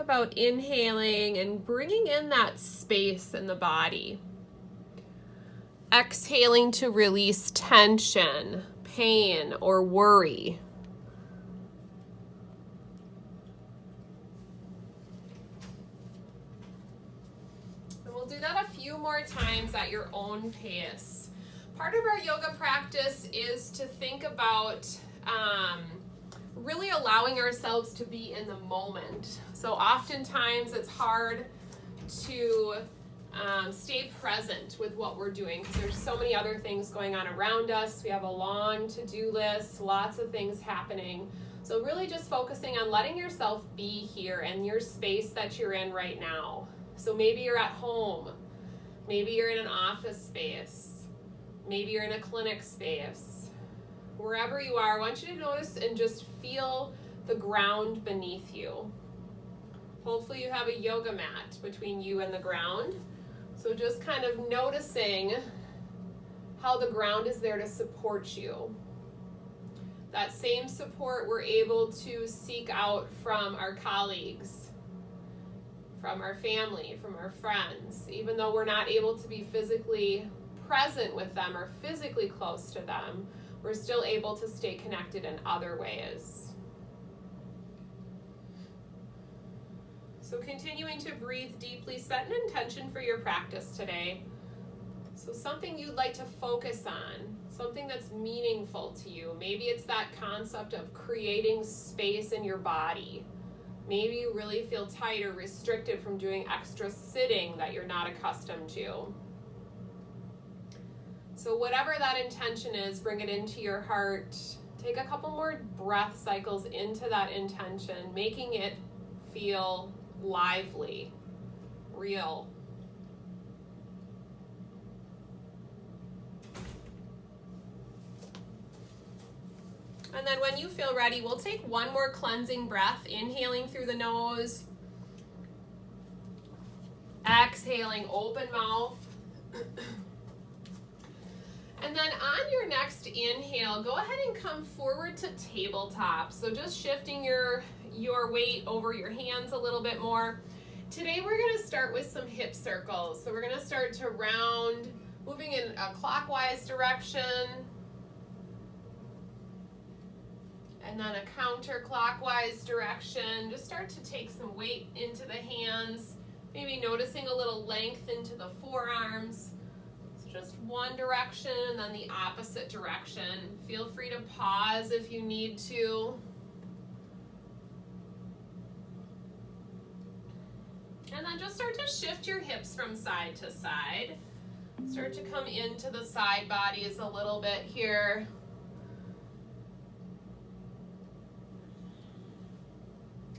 about inhaling and bringing in that space in the body. Exhaling to release tension, pain, or worry. And we'll do that a few more times at your own pace. Part of our yoga practice is to think about really allowing ourselves to be in the moment. So oftentimes it's hard to stay present with what we're doing because there's so many other things going on around us. We have a long to-do list, lots of things happening. So really just focusing on letting yourself be here in your space that you're in right now. So maybe you're at home, maybe you're in an office space, maybe you're in a clinic space. Wherever you are, I want you to notice and just feel the ground beneath you. Hopefully you have a yoga mat between you and the ground. So just kind of noticing how the ground is there to support you. That same support we're able to seek out from our colleagues, from our family, from our friends. Even though we're not able to be physically present with them or physically close to them, we're still able to stay connected in other ways. So continuing to breathe deeply, set an intention for your practice today. So something you'd like to focus on, something that's meaningful to you. Maybe it's that concept of creating space in your body. Maybe you really feel tight or restricted from doing extra sitting that you're not accustomed to. So whatever that intention is, bring it into your heart. Take a couple more breath cycles into that intention, making it feel lively, real. And then when you feel ready, we'll take one more cleansing breath, inhaling through the nose, exhaling, open mouth. And then on your next inhale, go ahead and come forward to tabletop. So just shifting your weight over your hands a little bit more. Today we're going to start with some hip circles. So we're going to start to round, moving in a clockwise direction, and then a counterclockwise direction. Just start to take some weight into the hands, maybe noticing a little length into the forearms. Just one direction and then the opposite direction. Feel free to pause if you need to. And then just start to shift your hips from side to side. Start to come into the side bodies a little bit here.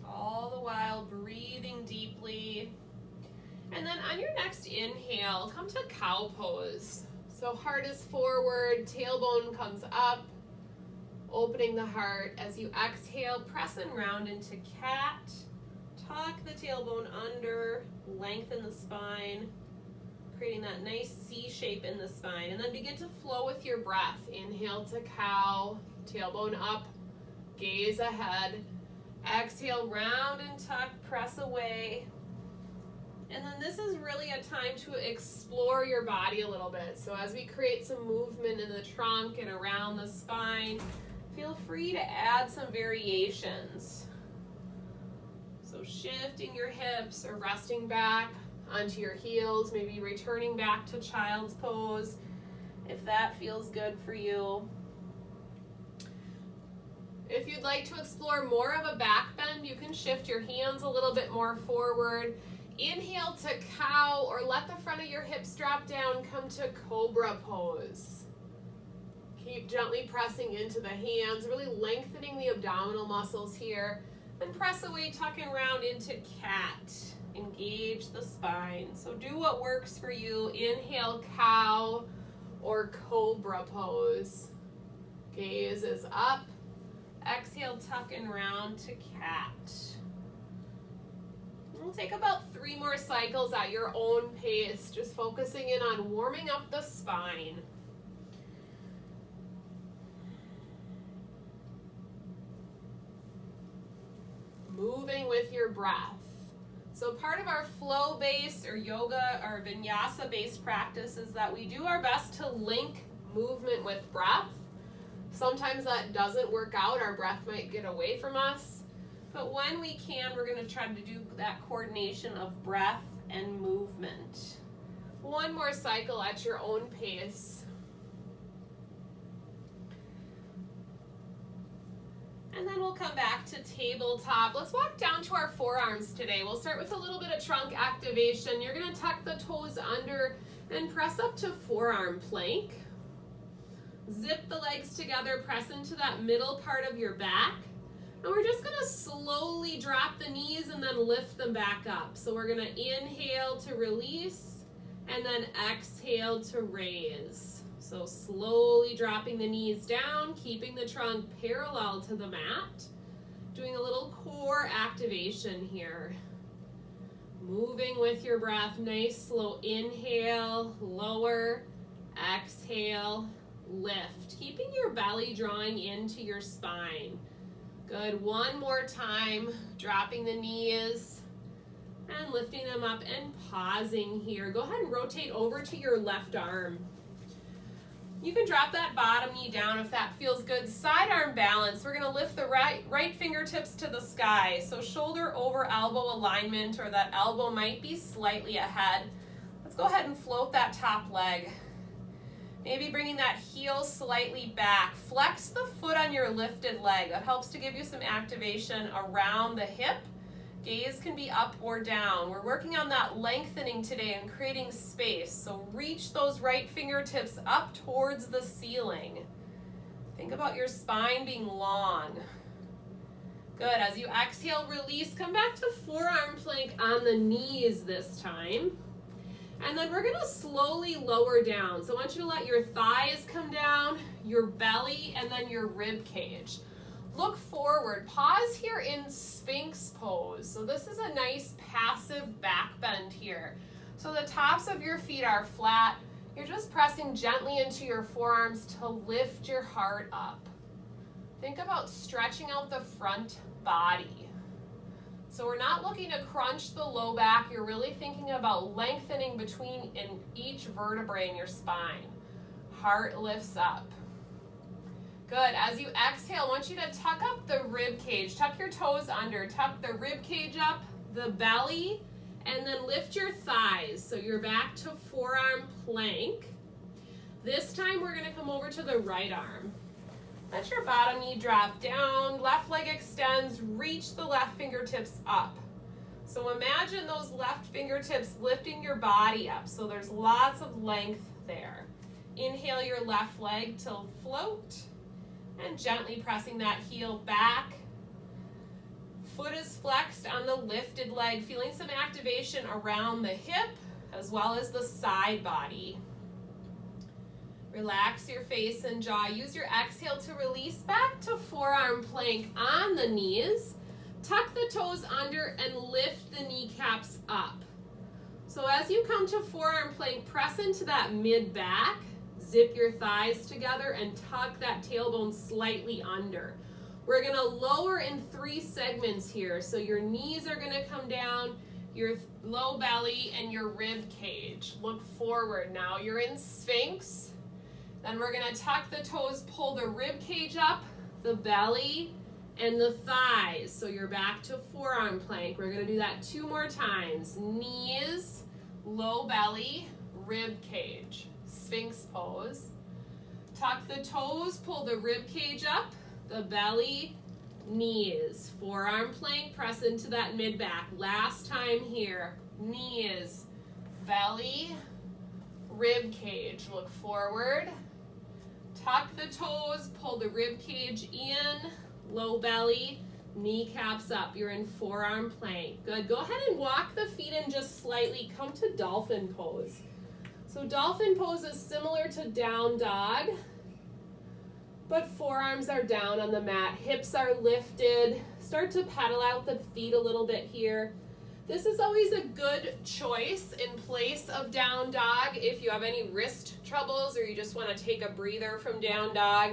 All the while breathing deeply. And then on your next inhale, come to cow pose. So heart is forward, tailbone comes up, opening the heart. As you exhale, press and round into cat. Tuck the tailbone under, lengthen the spine, creating that nice C shape in the spine. And then begin to flow with your breath. Inhale to cow, tailbone up, gaze ahead. Exhale, round and tuck, press away. And then this is really a time to explore your body a little bit. So as we create some movement in the trunk and around the spine, feel free to add some variations. So shifting your hips or resting back onto your heels, maybe returning back to child's pose if that feels good for you. If you'd like to explore more of a back bend, you can shift your hands a little bit more forward. Inhale to cow, or let the front of your hips drop down, come to cobra pose. Keep gently pressing into the hands, really lengthening the abdominal muscles here. Then press away, tuck and round into cat. Engage the spine. So do what works for you. Inhale, cow or cobra pose. Gaze is up. Exhale, tuck and round to cat. We'll take about 3 more cycles at your own pace, just focusing in on warming up the spine. Moving with your breath. So part of our flow-based or yoga or vinyasa-based practice is that we do our best to link movement with breath. Sometimes that doesn't work out. Our breath might get away from us. But when we can, we're going to try to do that coordination of breath and movement. One more cycle at your own pace. And then we'll come back to tabletop. Let's walk down to our forearms today. We'll start with a little bit of trunk activation. You're going to tuck the toes under and press up to forearm plank. Zip the legs together, press into that middle part of your back. And we're just going to slowly drop the knees and then lift them back up. So we're going to inhale to release and then exhale to raise. So slowly dropping the knees down, keeping the trunk parallel to the mat. Doing a little core activation here. Moving with your breath, nice slow inhale, lower, exhale, lift. Keeping your belly drawing into your spine. Good, one more time, dropping the knees and lifting them up and pausing here. Go ahead and rotate over to your left arm. You can drop that bottom knee down if that feels good. Side arm balance. We're going to lift the right fingertips to the sky. So shoulder over elbow alignment, or that elbow might be slightly ahead. Let's go ahead and float that top leg. Maybe bringing that heel slightly back. Flex the foot on your lifted leg. That helps to give you some activation around the hip. Gaze can be up or down. We're working on that lengthening today and creating space. So reach those right fingertips up towards the ceiling. Think about your spine being long. Good. As you exhale, release. Come back to forearm plank on the knees this time. And then we're going to slowly lower down. So I want you to let your thighs come down, your belly, and then your rib cage. Look forward. Pause here in Sphinx pose. So this is a nice passive back bend here. So the tops of your feet are flat. You're just pressing gently into your forearms to lift your heart up. Think about stretching out the front body. So we're not looking to crunch the low back. You're really thinking about lengthening between in each vertebrae in your spine. Heart lifts up. Good. As you exhale, I want you to tuck up the rib cage. Tuck your toes under. Tuck the rib cage up, the belly, and then lift your thighs. So you're back to forearm plank. This time we're going to come over to the right arm. Let your bottom knee drop down. Left leg extends. Reach the left fingertips up. So imagine those left fingertips lifting your body up. So there's lots of length there. Inhale your left leg to float. And gently pressing that heel back. Foot is flexed on the lifted leg, feeling some activation around the hip as well as the side body. Relax your face and jaw. Use your exhale to release back to forearm plank on the knees. Tuck the toes under and lift the kneecaps up. So as you come to forearm plank, press into that mid back. Zip your thighs together and tuck that tailbone slightly under. We're going to lower in 3 segments here. So your knees are going to come down, your low belly, and your rib cage. Look forward now. You're in Sphinx. Then we're going to tuck the toes, pull the rib cage up, the belly, and the thighs. So you're back to forearm plank. We're going to do that 2 more times. Knees, low belly, rib cage. Sphinx pose. Tuck the toes, pull the rib cage up, the belly, knees. Forearm plank, press into that mid back. Last time here. Knees, belly, rib cage. Look forward. Tuck the toes, pull the rib cage in, low belly, kneecaps up. You're in forearm plank. Good. Go ahead and walk the feet in just slightly. Come to dolphin pose. So dolphin pose is similar to down dog, but forearms are down on the mat, hips are lifted. Start to pedal out the feet a little bit here. This is always a good choice in place of down dog if you have any wrist troubles or you just want to take a breather from down dog.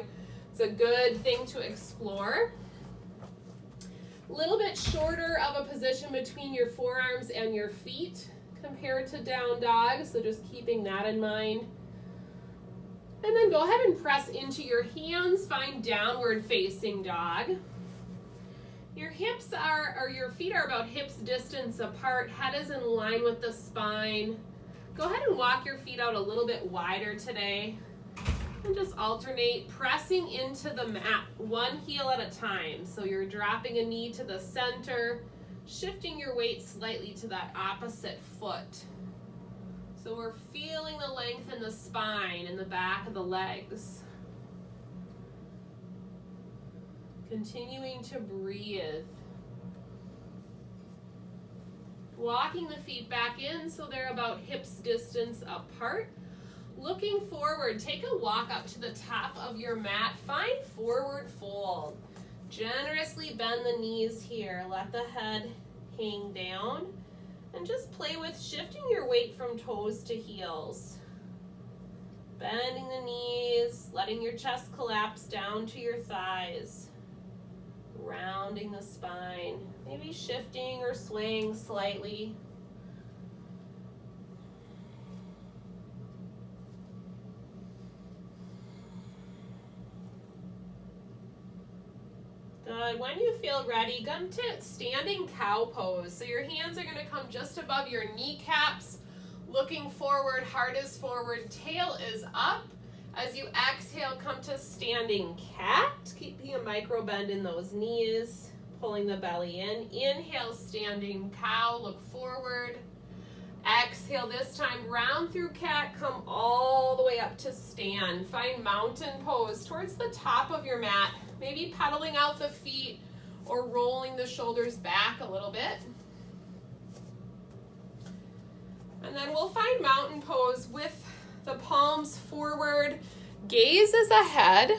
It's a good thing to explore. A little bit shorter of a position between your forearms and your feet compared to down dog, so just keeping that in mind. And then go ahead and press into your hands, find downward facing dog. Your hips are, or your feet are about hips distance apart, head is in line with the spine. Go ahead and walk your feet out a little bit wider today. And just alternate pressing into the mat, one heel at a time. So you're dropping a knee to the center, shifting your weight slightly to that opposite foot. So we're feeling the length in the spine and the back of the legs. Continuing to breathe. Walking the feet back in so they're about hips distance apart. Looking forward, take a walk up to the top of your mat. Find forward fold. Generously bend the knees here. Let the head hang down. And just play with shifting your weight from toes to heels. Bending the knees, letting your chest collapse down to your thighs. Rounding the spine. Maybe shifting or swaying slightly. Good. When you feel ready, come to standing cow pose. So your hands are going to come just above your kneecaps, looking forward, heart is forward, tail is up. As you exhale, come to standing cat, keeping a micro bend in those knees, pulling the belly in. Inhale, standing cow, look forward. Exhale, this time round through cat, come all the way up to stand. Find mountain pose towards the top of your mat. Maybe pedaling out the feet or rolling the shoulders back a little bit. And then we'll find mountain pose with the palms forward, gaze is ahead.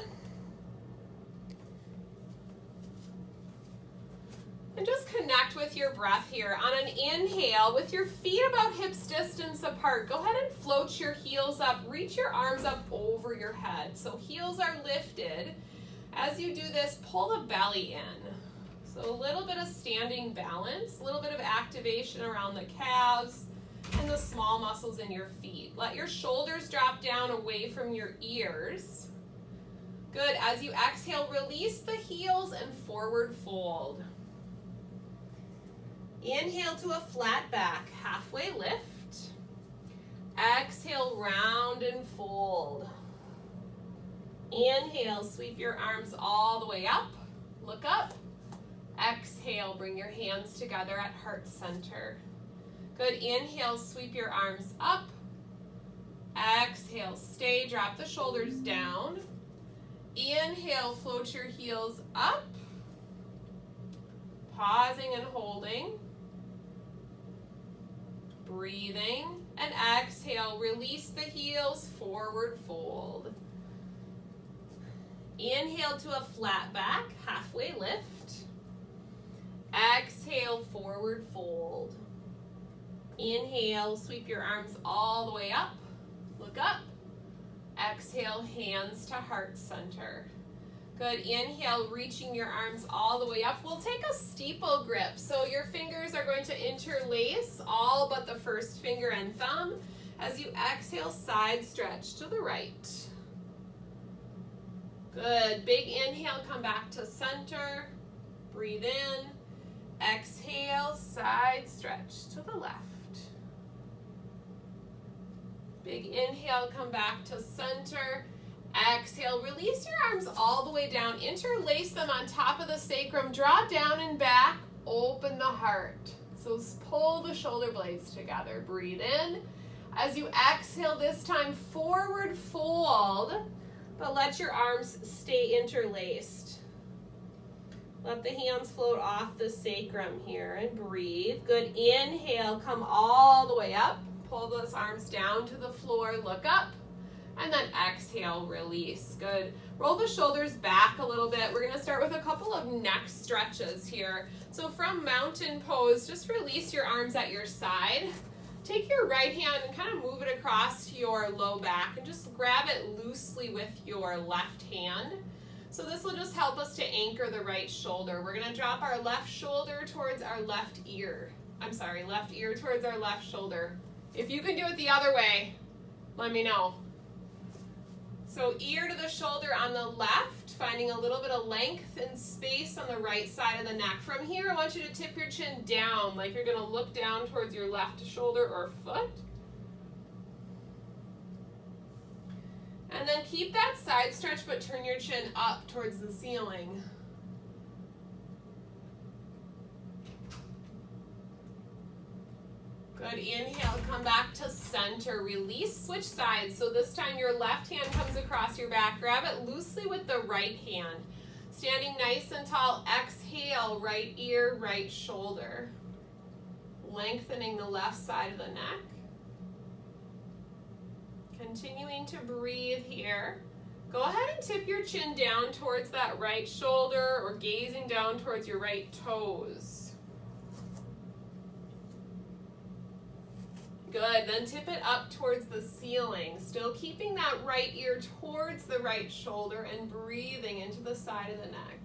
And just connect with your breath here. On an inhale, with your feet about hips distance apart, go ahead and float your heels up. Reach your arms up over your head. So heels are lifted. As you do this, pull the belly in. So a little bit of standing balance, a little bit of activation around the calves and the small muscles in your feet. Let your shoulders drop down away from your ears. Good. As you exhale, release the heels and forward fold. Inhale to a flat back, halfway lift. Exhale, round and fold. Inhale, sweep your arms all the way up. Look up. Exhale, bring your hands together at heart center. Good. Inhale, sweep your arms up. Exhale, stay, drop the shoulders down. Inhale, float your heels up. Pausing and holding. Breathing. And exhale, release the heels, forward fold. Inhale to a flat back, halfway lift. Exhale, forward fold. Inhale, sweep your arms all the way up. Look up. Exhale, hands to heart center. Good. Inhale, reaching your arms all the way up. We'll take a steeple grip. So your fingers are going to interlace, all but the first finger and thumb. As you exhale, side stretch to the right. Good. Big inhale, come back to center. Breathe in. Exhale, side stretch to the left. Big inhale, come back to center. Exhale, release your arms all the way down. Interlace them on top of the sacrum. Draw down and back. Open the heart. So pull the shoulder blades together. Breathe in. As you exhale this time, forward fold. But let your arms stay interlaced. Let the hands float off the sacrum here and breathe. Good. Inhale, come all the way up. Pull those arms down to the floor, look up. And then exhale, release. Good. Roll the shoulders back a little bit. We're going to start with a couple of neck stretches here. So from mountain pose, just release your arms at your side. Take your right hand and kind of move it across your low back and just grab it loosely with your left hand. So this will just help us to anchor the right shoulder. We're gonna drop our left shoulder towards our left ear. Left ear towards our left shoulder. If you can do it the other way, let me know. So ear to the shoulder on the left, finding a little bit of length and space on the right side of the neck. From here, I want you to tip your chin down, like you're gonna look down towards your left shoulder or foot. And then keep that side stretch, but turn your chin up towards the ceiling. Good, inhale, come back to center, release, switch sides. So this time your left hand comes across your back, grab it loosely with the right hand. Standing nice and tall, exhale, right ear, right shoulder. Lengthening the left side of the neck. Continuing to breathe here. Go ahead and tip your chin down towards that right shoulder or gazing down towards your right toes. Good, then tip it up towards the ceiling. Still keeping that right ear towards the right shoulder and breathing into the side of the neck.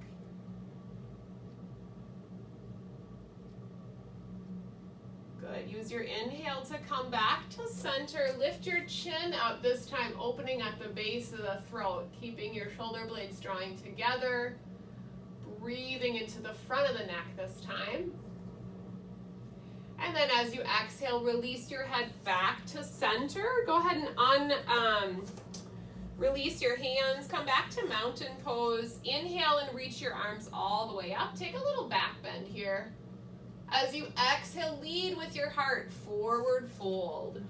Good, use your inhale to come back to center. Lift your chin up, this time opening at the base of the throat, keeping your shoulder blades drawing together. Breathing into the front of the neck this time. And then as you exhale, release your head back to center. Go ahead and release your hands. Come back to mountain pose. Inhale and reach your arms all the way up. Take a little back bend here. As you exhale, lead with your heart, forward fold.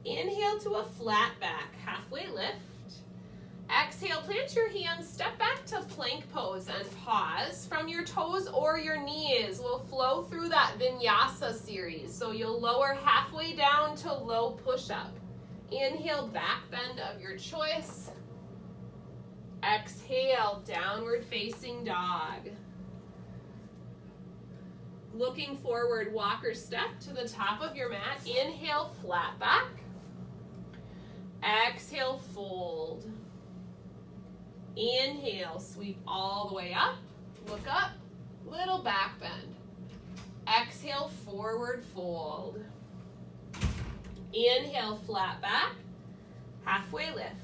Inhale to a flat back, halfway lift. Exhale, plant your hands, step back to plank pose and pause. From your toes or your knees, we'll flow through that vinyasa series. So you'll lower halfway down to low push-up. Inhale, back bend of your choice. Exhale, downward facing dog. Looking forward, walker step to the top of your mat. Inhale, flat back. Exhale, fold. Inhale, sweep all the way up, look up, little back bend. Exhale, forward fold. Inhale, flat back, halfway lift.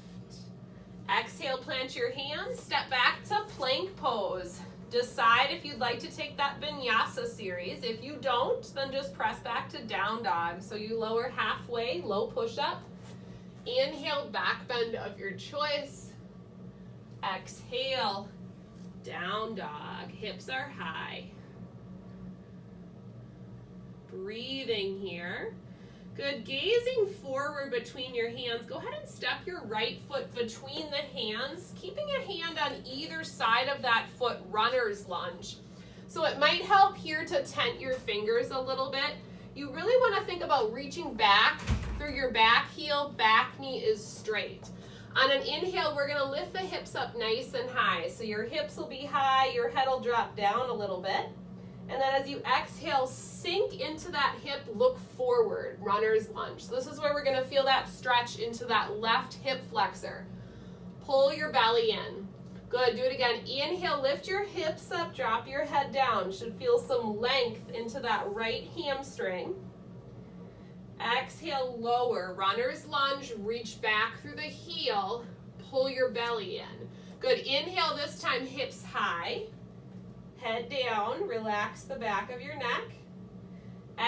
Exhale, plant your hands, step back to plank pose. Decide if you'd like to take that vinyasa series. If you don't, then just press back to down dog. So you lower halfway, low push up. Inhale, back bend of your choice. Exhale, down dog, hips are high. Breathing here. Good, gazing forward between your hands. Go ahead and step your right foot between the hands, keeping a hand on either side of that foot, runner's lunge. So it might help here to tent your fingers a little bit. You really want to think about reaching back through your back heel, back knee is straight. On an inhale, we're going to lift the hips up nice and high. So your hips will be high, your head will drop down a little bit. And then as you exhale, sink into that hip, look forward, runner's lunge. So this is where we're going to feel that stretch into that left hip flexor. Pull your belly in. Good, do it again. Inhale, lift your hips up, drop your head down. Should feel some length into that right hamstring. Exhale, lower, runner's lunge, reach back through the heel, pull your belly in. Good, inhale this time, hips high, head down, relax the back of your neck.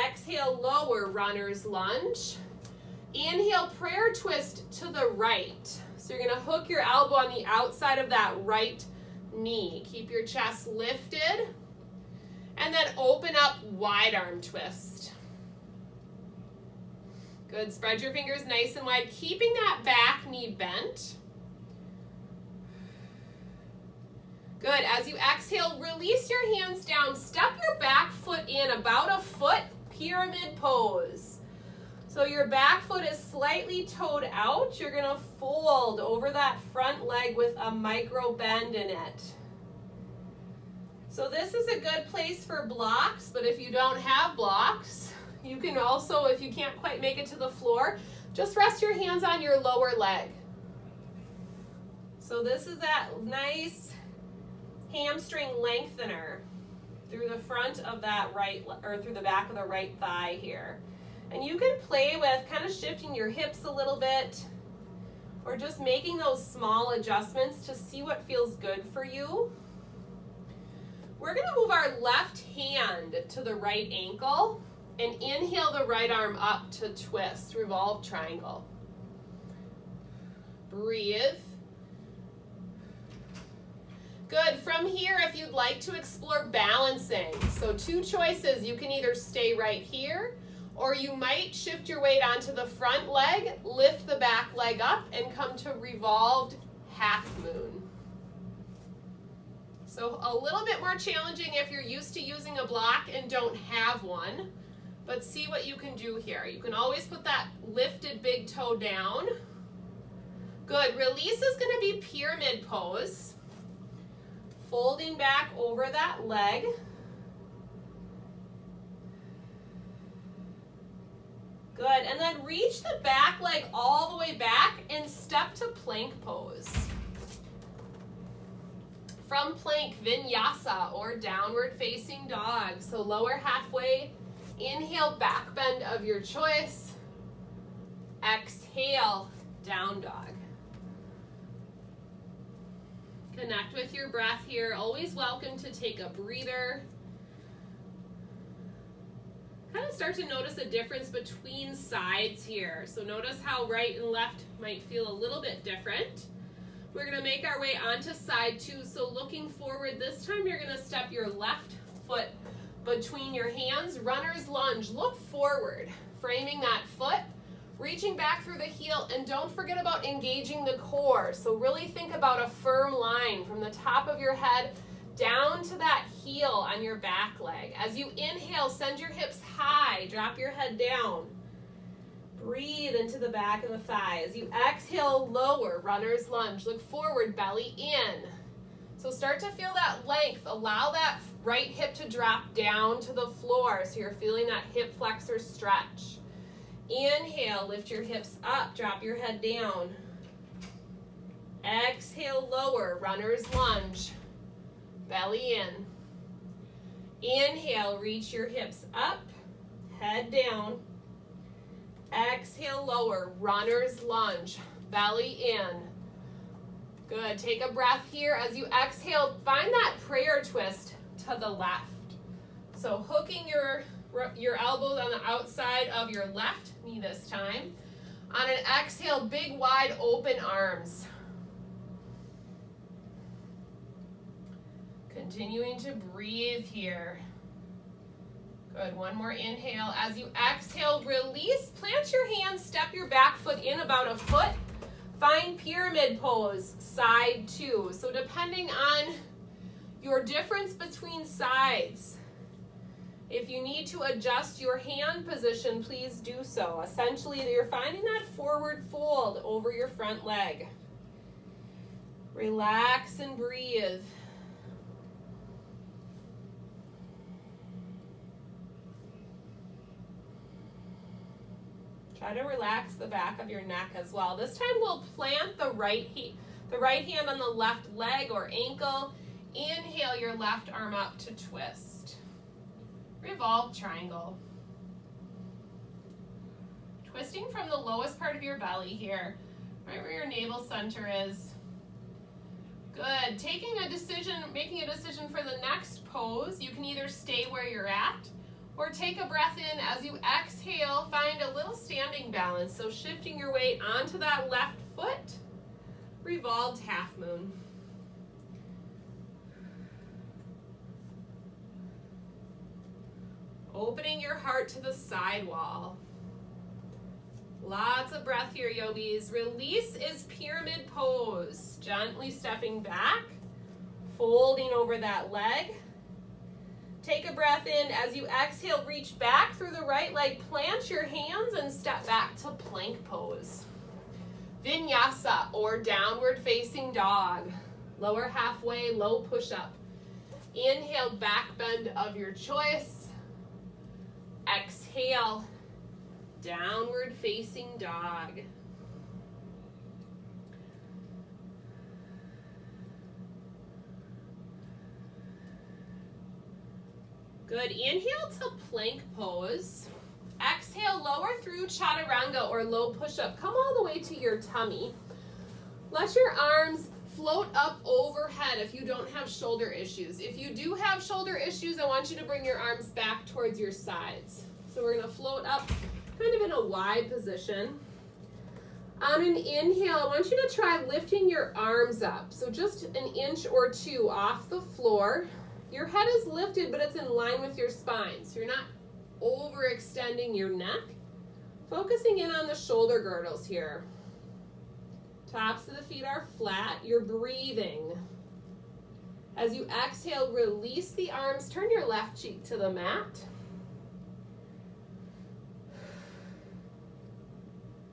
Exhale, lower, runner's lunge. Inhale, prayer twist to the right. So you're gonna hook your elbow on the outside of that right knee. Keep your chest lifted. And then open up, wide arm twist. Good, spread your fingers nice and wide, keeping that back knee bent. Good, as you exhale, release your hands down, step your back foot in about a foot, pyramid pose. So your back foot is slightly toed out, you're gonna fold over that front leg with a micro bend in it. So this is a good place for blocks, but if you don't have blocks, you can also, if you can't quite make it to the floor, just rest your hands on your lower leg. So this is that nice hamstring lengthener through the front of that right, or through the back of the right thigh here. And you can play with kind of shifting your hips a little bit, or just making those small adjustments to see what feels good for you. We're gonna move our left hand to the right ankle and inhale the right arm up to twist, revolve triangle. Breathe. Good. From here, if you'd like to explore balancing, so two choices. You can either stay right here, or you might shift your weight onto the front leg, lift the back leg up, and come to revolved half moon. So a little bit more challenging if you're used to using a block and don't have one, but see what you can do here. You can always put that lifted big toe down. Good. Release is going to be pyramid pose. Folding back over that leg. Good, and then reach the back leg all the way back and step to plank pose. From plank, vinyasa or downward facing dog. So lower halfway, inhale, back bend of your choice. Exhale, down dog. Connect with your breath here. Always welcome to take a breather. Kind of start to notice a difference between sides here. So notice how right and left might feel a little bit different. We're going to make our way onto side two. So looking forward, this time you're going to step your left foot between your hands. Runner's lunge. Look forward, framing that foot. Reaching back through the heel, and don't forget about engaging the core. So really think about a firm line from the top of your head down to that heel on your back leg. As you inhale, send your hips high, drop your head down. Breathe into the back of the thigh. As you exhale, lower, runner's lunge. Look forward, belly in. So start to feel that length. Allow that right hip to drop down to the floor so you're feeling that hip flexor stretch. Inhale, lift your hips up, drop your head down. Exhale, lower, runner's lunge, belly in. Inhale, reach your hips up, head down. Exhale, lower, runner's lunge, belly in. Good, take a breath here. As you exhale, find that prayer twist to the left. So hooking your elbows on the outside of your left knee this time. On an exhale, big wide open arms. Continuing to breathe here. Good, one more inhale. As you exhale, release, plant your hands, step your back foot in about a foot. Find pyramid pose, side two. So depending on your difference between sides, if you need to adjust your hand position, please do so. Essentially, you're finding that forward fold over your front leg. Relax and breathe. Try to relax the back of your neck as well. This time we'll plant the right hand on the left leg or ankle. Inhale your left arm up to twist. Revolve triangle. Twisting from the lowest part of your belly here, right where your navel center is. Good. Making a decision for the next pose. You can either stay where you're at or take a breath in. As you exhale, find a little standing balance. So shifting your weight onto that left foot. Revolved half moon. Opening your heart to the side wall. Lots of breath here, yogis. Release is pyramid pose. Gently stepping back, folding over that leg. Take a breath in. As you exhale, reach back through the right leg, plant your hands and step back to plank pose. Vinyasa or downward facing dog. Lower halfway, low push up. Inhale, back bend of your choice. Exhale, downward facing dog. Good. Inhale to plank pose. Exhale, lower through chaturanga or low push-up. Come all the way to your tummy. Let your arms float up overhead if you don't have shoulder issues. If you do have shoulder issues, I want you to bring your arms back towards your sides. So we're going to float up kind of in a wide position. On an inhale, I want you to try lifting your arms up. So just an inch or two off the floor. Your head is lifted, but it's in line with your spine. So you're not overextending your neck. Focusing in on the shoulder girdles here. Tops of the feet are flat. You're breathing. As you exhale, release the arms. Turn your left cheek to the mat.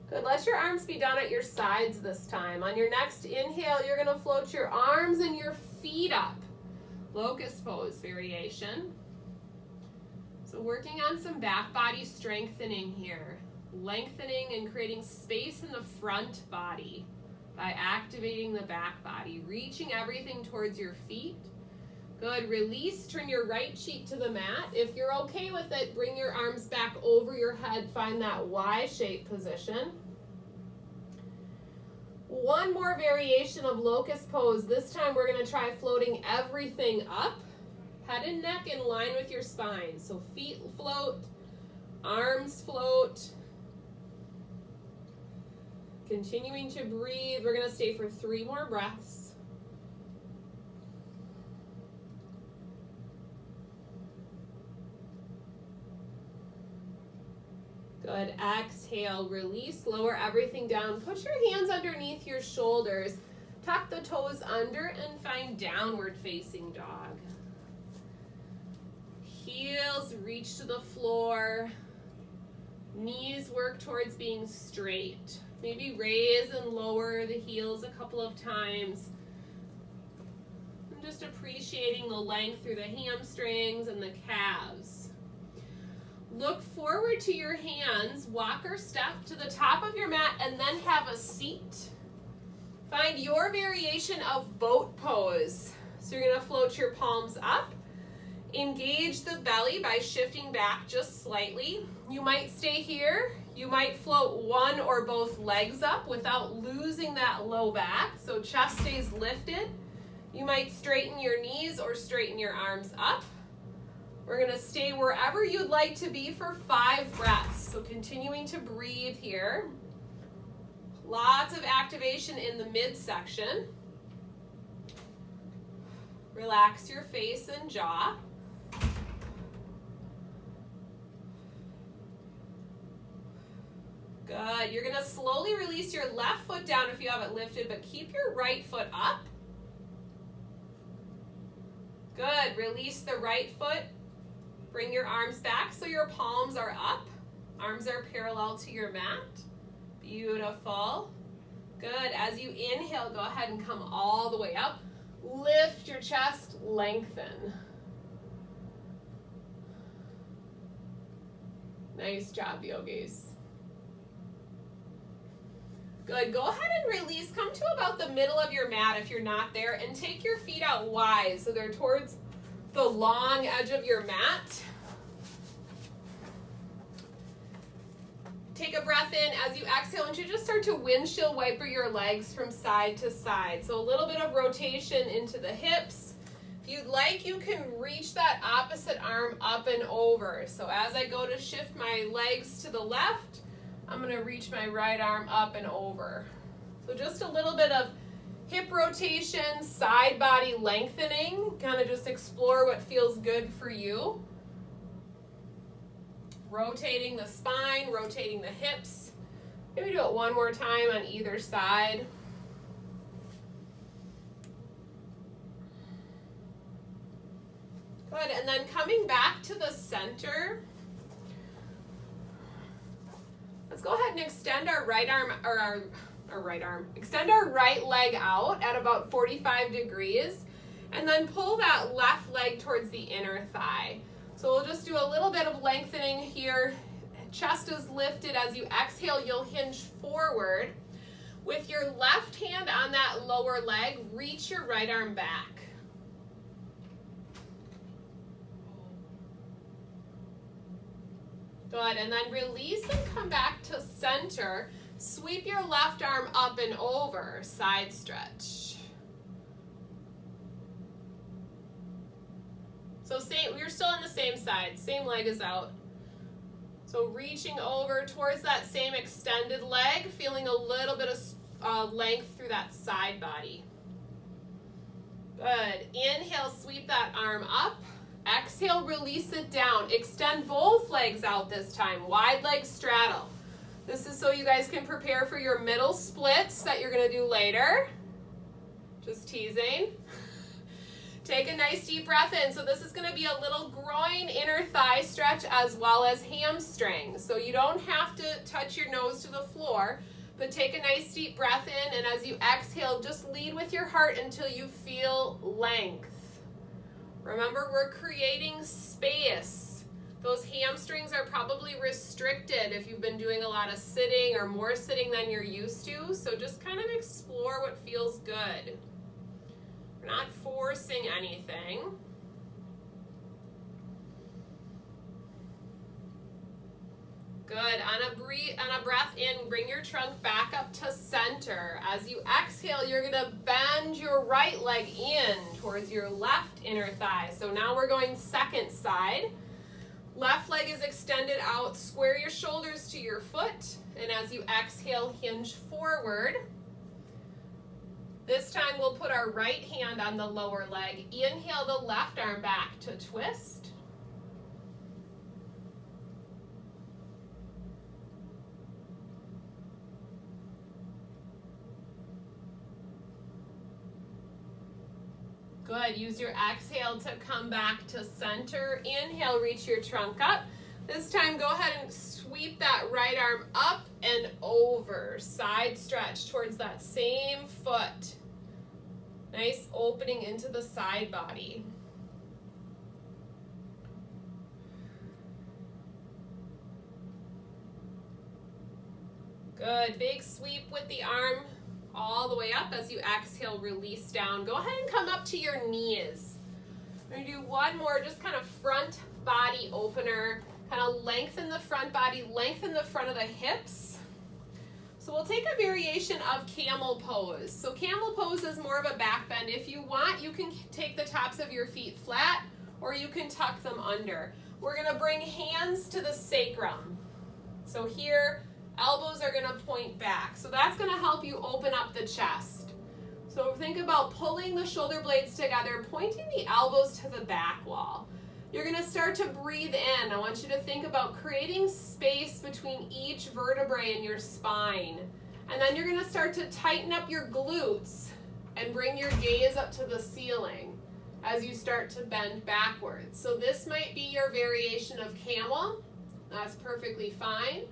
Good. Let your arms be down at your sides this time. On your next inhale, you're going to float your arms and your feet up. Locust pose variation. So working on some back body strengthening here. Lengthening and creating space in the front body by activating the back body. Reaching everything towards your feet. Good. Release. Turn your right cheek to the mat. If you're okay with it, bring your arms back over your head. Find that Y-shaped position. One more variation of locust pose. This time we're going to try floating everything up. Head and neck in line with your spine. So feet float, arms float. Continuing to breathe. We're going to stay for 3 more breaths. Good. Exhale, release, lower everything down. Put your hands underneath your shoulders. Tuck the toes under and find downward facing dog. Heels reach to the floor. Knees work towards being straight. Maybe raise and lower the heels a couple of times. And just appreciating the length through the hamstrings and the calves. Look forward to your hands, walk or step to the top of your mat, and then have a seat. Find your variation of boat pose. So you're going to float your palms up. Engage the belly by shifting back just slightly. You might stay here. You might float one or both legs up without losing that low back, so chest stays lifted. You might straighten your knees or straighten your arms up. We're going to stay wherever you'd like to be for 5 breaths. So continuing to breathe here. Lots of activation in the midsection. Relax your face and jaw. Good. You're going to slowly release your left foot down if you have it lifted, but keep your right foot up. Good. Release the right foot. Bring your arms back so your palms are up. Arms are parallel to your mat. Beautiful. Good. As you inhale, go ahead and come all the way up. Lift your chest, lengthen. Nice job, yogis. Good. Go ahead and release. Come to about the middle of your mat if you're not there, and take your feet out wide so they're towards the long edge of your mat. Take a breath in. As you exhale, and you just start to windshield wiper your legs from side to side. So a little bit of rotation into the hips. If you'd like, you can reach that opposite arm up and over. So as I go to shift my legs to the left, I'm going to reach my right arm up and over. So just a little bit of hip rotation, side body lengthening. Kind of just explore what feels good for you. Rotating the spine, rotating the hips. Maybe do it one more time on either side. Good, and then coming back to the center. Let's go ahead and extend our right arm, or extend our right leg out at about 45 degrees, and then pull that left leg towards the inner thigh. So we'll just do a little bit of lengthening here. Chest is lifted. As you exhale, you'll hinge forward. With your left hand on that lower leg, reach your right arm back. Good, and then release and come back to center. Sweep your left arm up and over, side stretch. So you're still on the same side, same leg is out. So reaching over towards that same extended leg, feeling a little bit of length through that side body. Good, inhale, sweep that arm up. Exhale, release it down. Extend both legs out this time. Wide leg straddle. This is so you guys can prepare for your middle splits that you're going to do later. Just teasing. Take a nice deep breath in. So this is going to be a little groin, inner thigh stretch as well as hamstring. So you don't have to touch your nose to the floor, but take a nice deep breath in, and as you exhale, just lead with your heart until you feel length. Remember, we're creating space. Those hamstrings are probably restricted if you've been doing a lot of sitting or more sitting than you're used to. So just kind of explore what feels good. We're not forcing anything. Good. On a breath in, bring your trunk back up to center. As you exhale, you're going to bend your right leg in towards your left inner thigh. So now we're going second side. Left leg is extended out. Square your shoulders to your foot. And as you exhale, hinge forward. This time we'll put our right hand on the lower leg. Inhale the left arm back to twist. Good, use your exhale to come back to center. Inhale, reach your trunk up. This time, go ahead and sweep that right arm up and over. Side stretch towards that same foot. Nice opening into the side body. Good, big sweep with the arm all the way up. As you exhale, release down. Go ahead and come up to your knees. We're going to do one more, just kind of front body opener. Kind of lengthen the front body, lengthen the front of the hips. So we'll take a variation of camel pose. So camel pose is more of a back bend. If you want, you can take the tops of your feet flat, or you can tuck them under. We're going to bring hands to the sacrum. So here, elbows are going to point back. So that's going to help you open up the chest. So think about pulling the shoulder blades together, pointing the elbows to the back wall. You're going to start to breathe in. I want you to think about creating space between each vertebrae in your spine. And then you're going to start to tighten up your glutes and bring your gaze up to the ceiling as you start to bend backwards. So this might be your variation of camel. That's perfectly fine.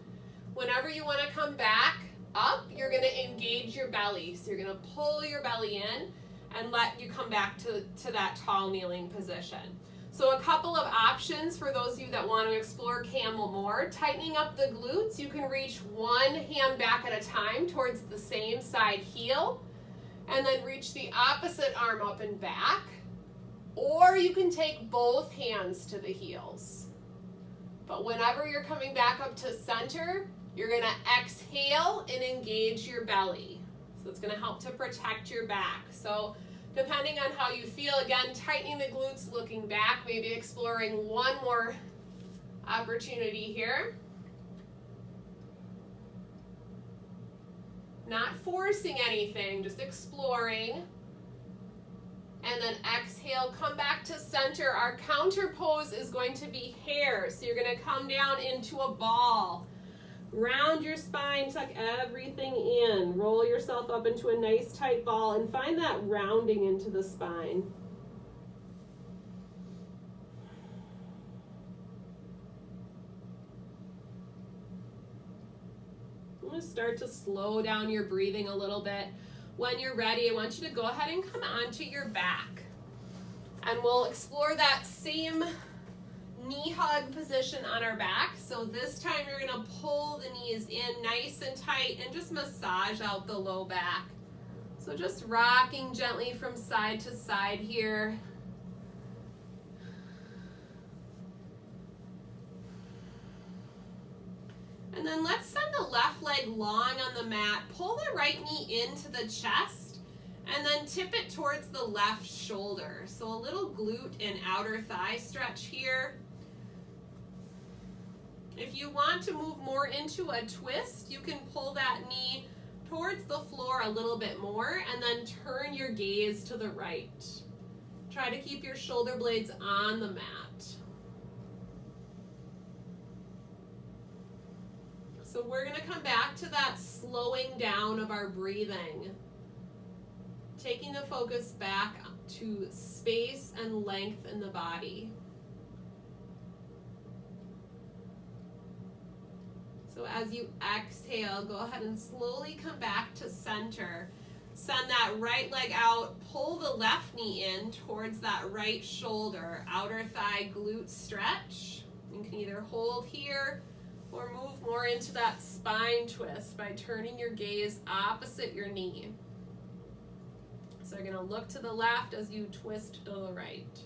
Whenever you want to come back up, you're going to engage your belly. So you're going to pull your belly in and let you come back to that tall kneeling position. So a couple of options for those of you that want to explore camel more. Tightening up the glutes, you can reach one hand back at a time towards the same side heel, and then reach the opposite arm up and back. Or you can take both hands to the heels. But whenever you're coming back up to center, you're going to exhale and engage your belly. So it's going to help to protect your back. So depending on how you feel, again, tightening the glutes, looking back, maybe exploring one more opportunity here. Not forcing anything, just exploring. And then exhale, come back to center. Our counter pose is going to be hare. So you're going to come down into a ball. Round your spine, tuck everything in. Roll yourself up into a nice tight ball and find that rounding into the spine. I'm going to start to slow down your breathing a little bit. When you're ready, I want you to go ahead and come onto your back. And we'll explore that same knee hug position on our back. So this time you're going to pull the knees in nice and tight and just massage out the low back. So just rocking gently from side to side here. And then let's send the left leg long on the mat. Pull the right knee into the chest and then tip it towards the left shoulder. So a little glute and outer thigh stretch here. If you want to move more into a twist, you can pull that knee towards the floor a little bit more and then turn your gaze to the right. Try to keep your shoulder blades on the mat. So we're going to come back to that slowing down of our breathing. Taking the focus back to space and length in the body. So as you exhale, go ahead and slowly come back to center. Send that right leg out, pull the left knee in towards that right shoulder, outer thigh glute stretch. You can either hold here or move more into that spine twist by turning your gaze opposite your knee. So you're going to look to the left as you twist to the right.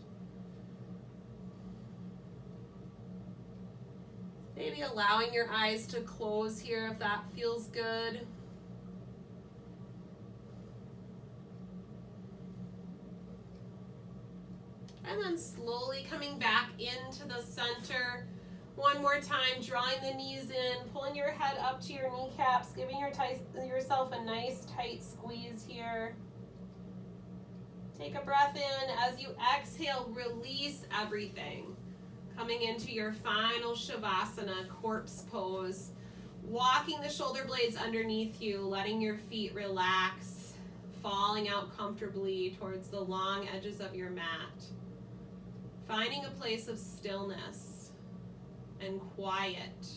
Maybe allowing your eyes to close here if that feels good. And then slowly coming back into the center. One more time, drawing the knees in, pulling your head up to your kneecaps, giving yourself a nice tight squeeze here. Take a breath in. As you exhale, release everything. Coming into your final Shavasana, corpse pose. Walking the shoulder blades underneath you, letting your feet relax, falling out comfortably towards the long edges of your mat. Finding a place of stillness and quiet.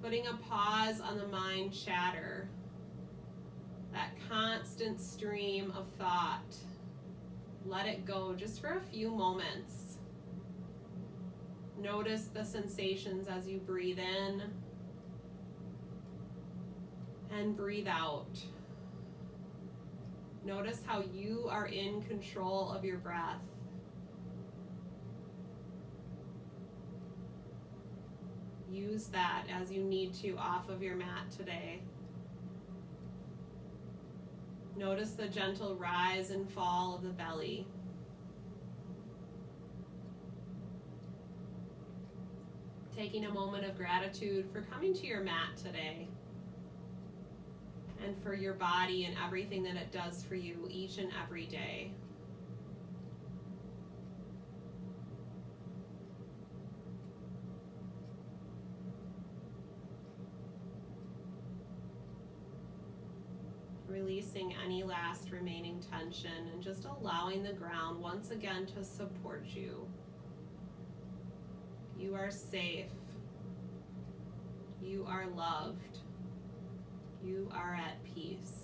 Putting a pause on the mind chatter. That constant stream of thought. Let it go just for a few moments. Notice the sensations as you breathe in and breathe out. Notice how you are in control of your breath. Use that as you need to off of your mat today. Notice the gentle rise and fall of the belly. Taking a moment of gratitude for coming to your mat today and for your body and everything that it does for you each and every day. Releasing any last remaining tension and just allowing the ground once again to support you. You are safe. You are loved. You are at peace.